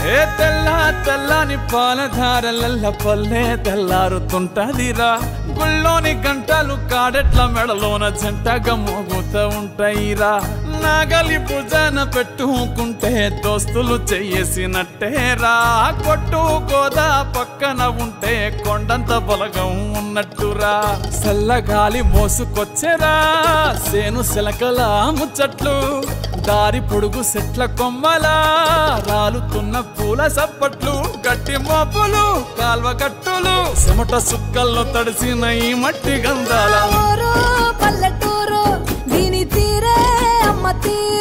ఏ తెల్ల తెల్లని పాలధారలల్ల పల్లె తెల్లారుతుంటదిరా గుళ్ళోని గంటలు కాడెట్ల మెడలోన జంటగా మోగుతూ ఉంటాయిరా నాగలి భుజాన పెట్టుకుంటే దోస్తులు చెయ్యేసినట్టేరా కొట్టు గోదా పక్కన ఉంటే కొండంత బలగం ఉన్నట్టురా చల్లగాలి మోసుకొచ్చేరా సేను శిలకల ముచ్చట్లు దారి పొడుగు చెట్ల కొమ్మలా రాలుతున్న పూల సప్పట్లు గట్టి మోపులు కాల్వ గట్టులు చెమట సుక్కల్లో తడిసిన ఈ మట్టి గంధాల పల్లెటూరు దీని తీరే అమ్మ తీరే